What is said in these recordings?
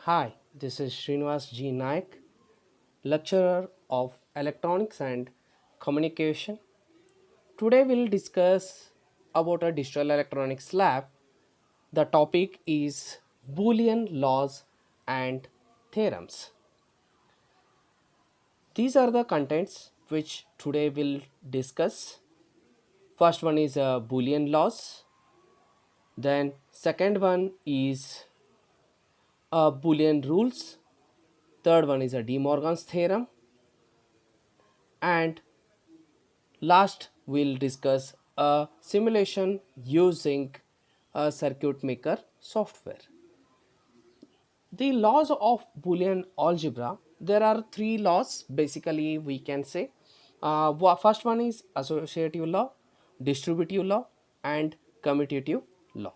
Hi, this is Srinivas G. Naik, lecturer of Electronics and Communication. Today we'll discuss about a digital electronics lab. The topic is Boolean laws and theorems. These are the contents which today we'll discuss. First one is Boolean laws. Then second one is Boolean rules. Third one is a De Morgan's theorem. And last, we'll discuss a simulation using a circuit maker software. The laws of Boolean algebra, there are three laws basically we can say. First one is associative law, distributive law, and commutative law.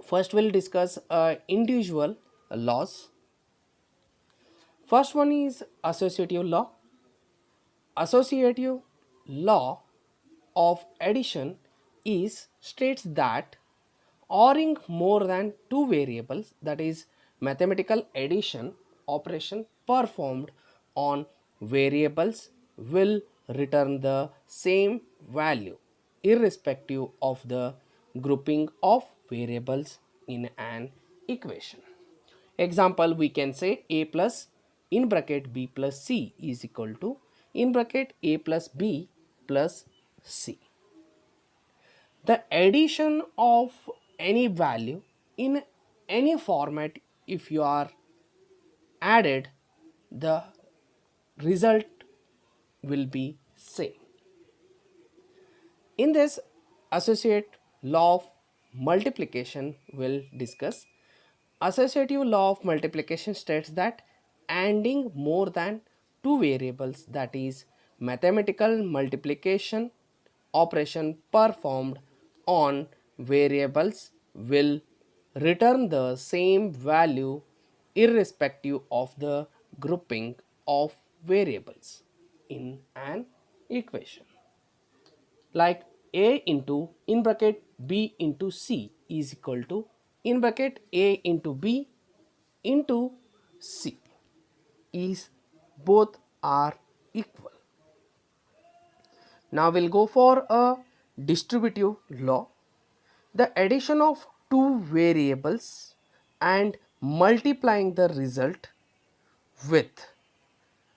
First, we'll discuss individual laws. First one is associative law. Associative law of addition is states that oring more than two variables, that is mathematical addition operation performed on variables, will return the same value irrespective of the grouping of variables in an equation. Example, we can say a plus in bracket b plus c is equal to in bracket a plus b plus c. The addition of any value in any format, if you are added, the result will be same. In this associate law of multiplication will discuss. Associative law of multiplication states that adding more than two variables, that is mathematical multiplication operation performed on variables, will return the same value irrespective of the grouping of variables in an equation. Like a into in bracket b into c is equal to in bracket a into b into c is both are equal. Now we'll go for a distributive law. The addition of two variables and multiplying the result with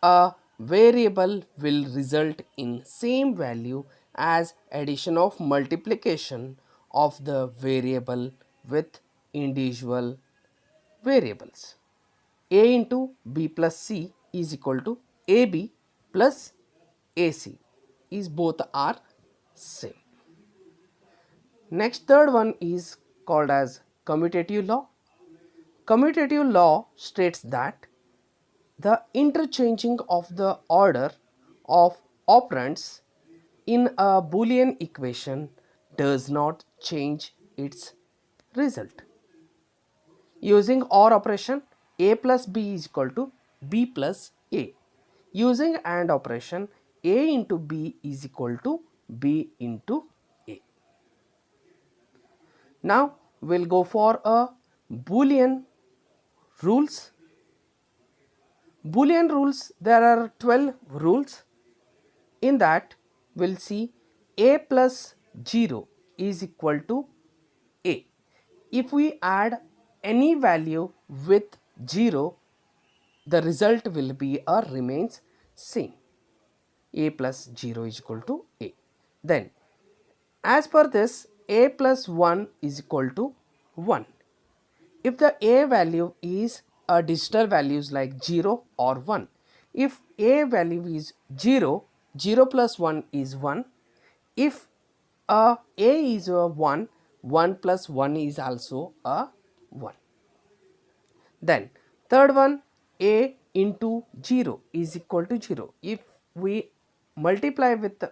a variable will result in same value as addition of multiplication of the variable with individual variables. A into b plus c is equal to ab plus ac is both are same. Next, third one is called as commutative law. Commutative law states that the interchanging of the order of operands in a Boolean equation does not change its result. Using OR operation, a plus b is equal to b plus a. Using AND operation, a into b is equal to b into a. Now we'll go for a Boolean rules. Boolean rules, there are 12 rules. In that, we'll see a plus 0 is equal to a. If we add any value with 0, the result will be or remains same. A plus 0 is equal to a. Then, as per this, a plus 1 is equal to 1. If the a value is a digital values like 0 or 1, if a value is 0, 0 plus 1 is 1. If a is a 1, 1 plus 1 is also a 1. Then third one, a into 0 is equal to 0. If we multiply with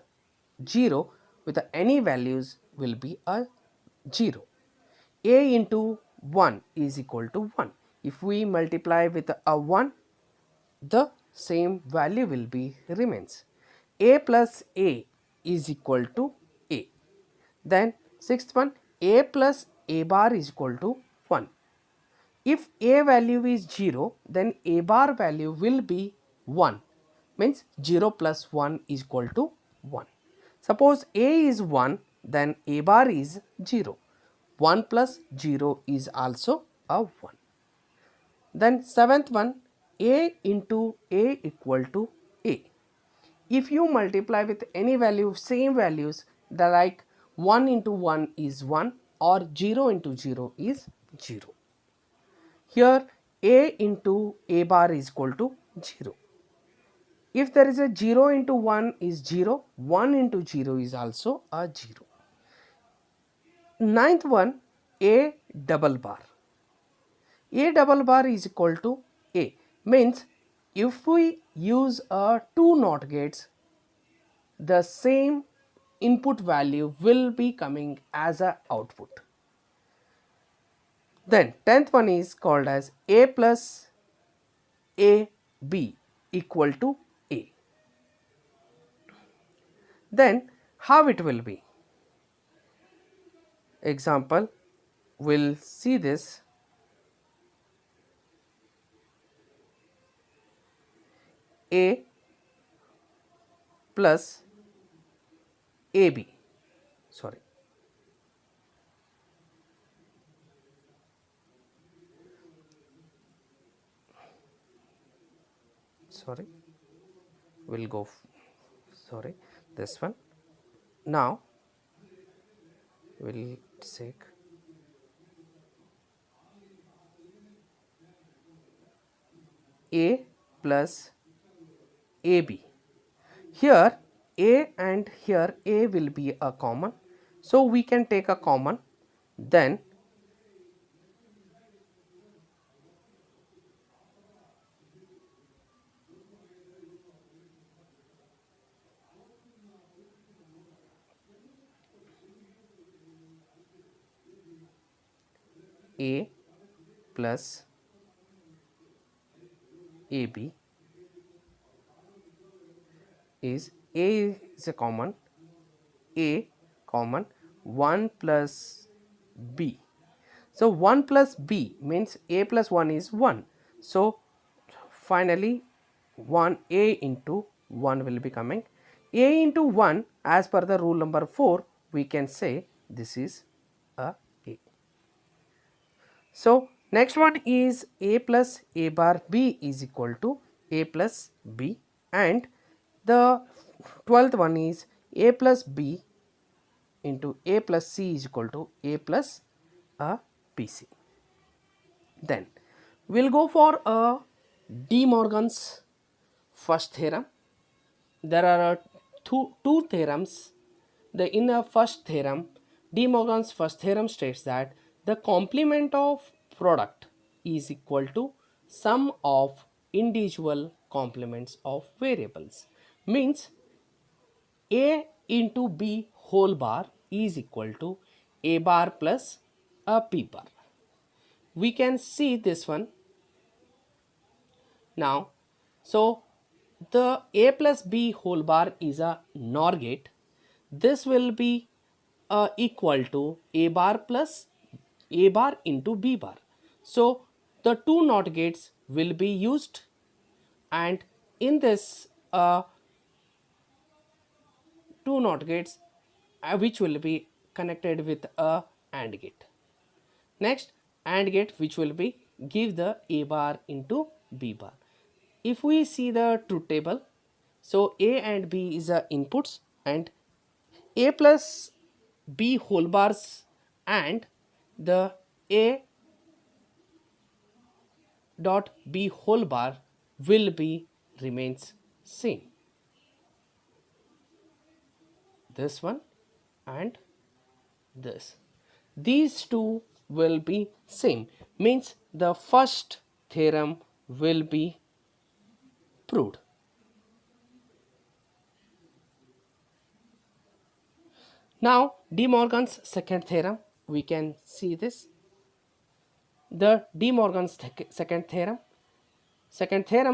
0 with any values will be a 0. A into 1 is equal to 1. If we multiply with a 1, the same value will be remains. A plus a is equal to a. Then sixth one, a plus a bar is equal to 1. if a value is 0, then a bar value will be 1, means 0 plus 1 is equal to 1. Suppose a is 1, then a bar is 0. 1 plus 0 is also a 1. Then seventh one, a into a equal to a. If you multiply with any value, same values, the like 1 into 1 is 1 or 0 into 0 is 0. Here a into a bar is equal to 0. If there is a 0 into 1 is 0, 1 into 0 is also a 0. Ninth one, a double bar. A double bar is equal to a, means if we use a two NOT gates, the same input value will be coming as a output. Then 10th one is called as a plus a b equal to a. Then how it will be? Example, we'll see this. A plus ab, sorry, we'll go sorry, this one. Now we'll take a plus ab. Here a and here a will be a common, so we can take a common. Then a plus ab is a is a common, a common, 1 plus b. So 1 plus b means a plus 1 is 1. So finally 1 a into 1 will be coming. A into 1, as per the rule number 4, we can say this is a a. So next one is a plus a bar b is equal to a plus b, and the 12th one is a plus b into a plus c is equal to a plus a bc. Then we'll go for a De Morgan's first theorem. There are two theorems. In the first theorem, De Morgan's first theorem states that the complement of product is equal to sum of individual complements of variables. Means a into b whole bar is equal to a bar plus a b bar. We can see this one now. So the a plus b whole bar is a NOR gate. This will be equal to a bar plus a bar into b bar. So the two NOT gates will be used, and in this two NOT gates which will be connected with a AND gate. Next, AND gate which will be give the a bar into b bar. If we see the truth table, so a and b is the inputs, and a plus b whole bars and the a dot b whole bar will be remains same. This one and this. These two will be same, means the first theorem will be proved. Now De Morgan's second theorem, we can see this. The De Morgan's second theorem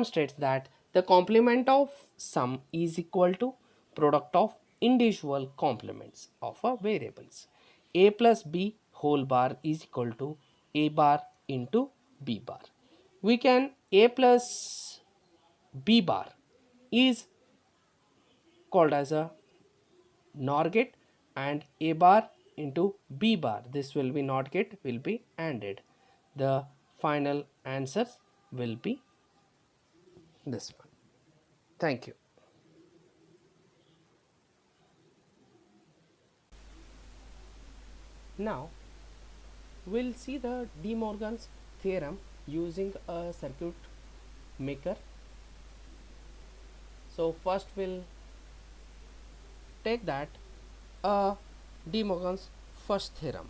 states that the complement of sum is equal to product of individual complements of a variables. A plus b whole bar is equal to a bar into B bar. We can A plus B bar is called as a NOR gate, and A bar into B bar, this will be NOT gate, will be ANDed. The final answer will be this one. Thank you. Now we'll see the De Morgan's theorem using a circuit maker. So first we'll take that De Morgan's first theorem.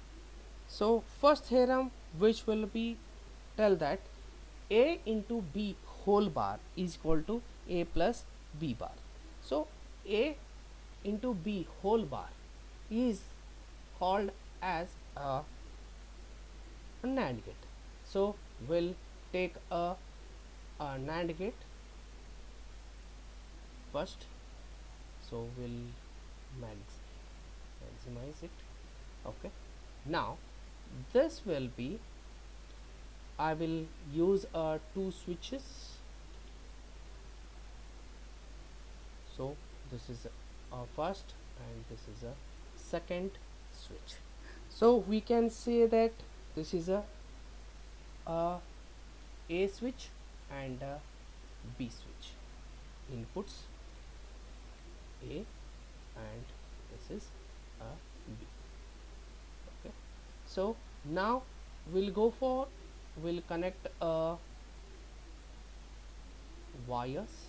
So first theorem, which will be tell that A into B whole bar is equal to A plus B bar. So A into B whole bar is called as a NAND gate. So we'll take a NAND gate first. So we'll maximize it. Okay. Now this will be, I will use two switches. So this is a first and this is a second switch. So we can say that this is a switch and a B switch. Inputs A and this is a B. Okay. So now we'll connect wires.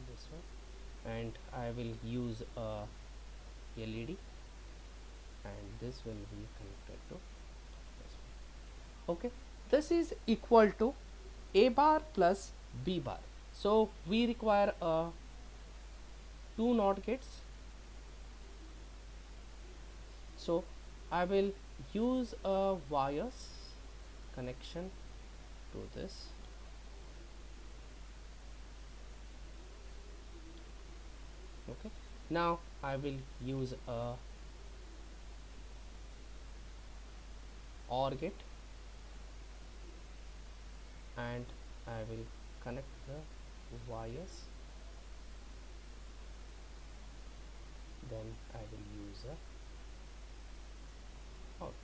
This one, and I will use a LED, and this will be connected to this one. Okay, this is equal to A bar plus B bar. So we require two NOT gates. So I will use a wires connection to this. Okay, now I will use a OR gate and I will connect the wires, then I will use a output.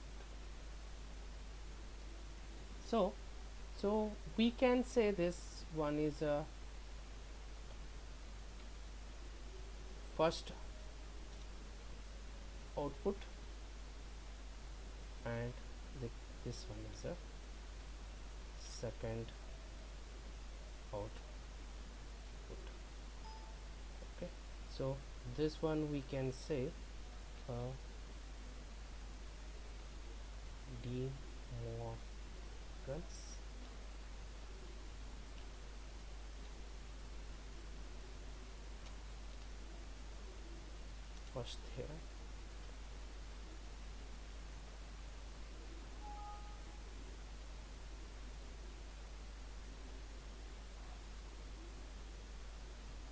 So we can say this one is a first output and this one is a second output. Okay, so this one we can say De Morgan's first theorem.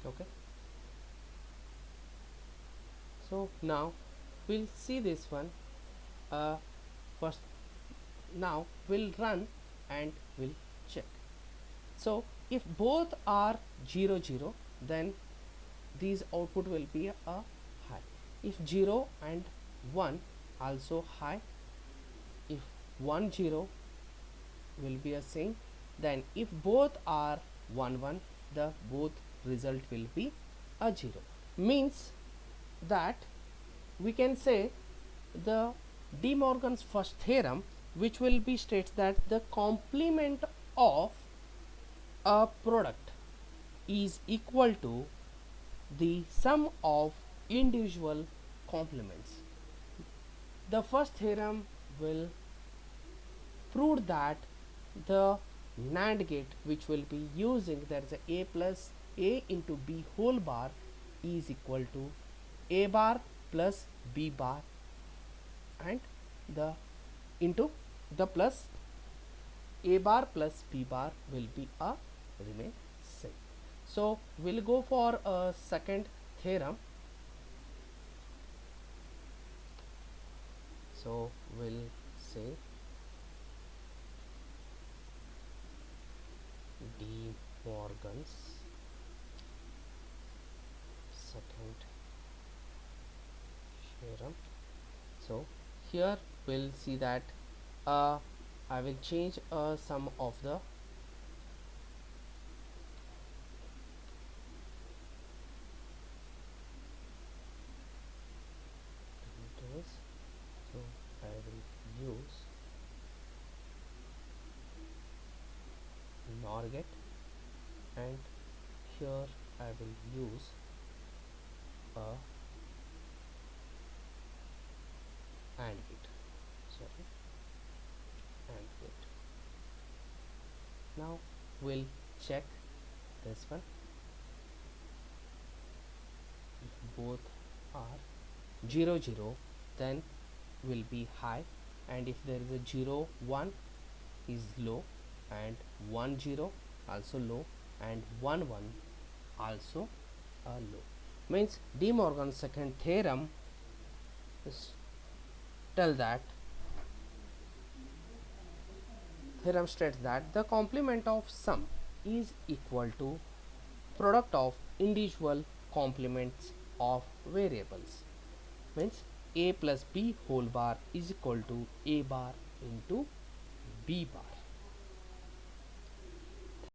Okay, so now we'll see this one first. Now we'll run and we'll check. So if both are 0 0, then these output will be a high. If 0 and 1 also high, if 1 0 will be a same, then if both are 1 1, the both result will be a 0. Means that we can say the De Morgan's first theorem, which will be states that the complement of a product is equal to the sum of individual complements. The first theorem will prove that the NAND gate, which will be using, there is a plus A into B whole bar is equal to A bar plus B bar and the into the plus a bar plus b bar will be a remain same. So we'll go for a second theorem. So we'll say De Morgan's second theorem. So here we'll see that I will change some of the details. So I will use NOR get, and here I will use a AND gate. Sorry, AND gate. Now we'll check this one. If both are 0 0, then will be high, and if there is a 0 1 is low, and 1 0 also low, and 1 1 also low. Means De Morgan's second theorem is tell that theorem states that the complement of sum is equal to product of individual complements of variables. Means a plus b whole bar is equal to a bar into b bar.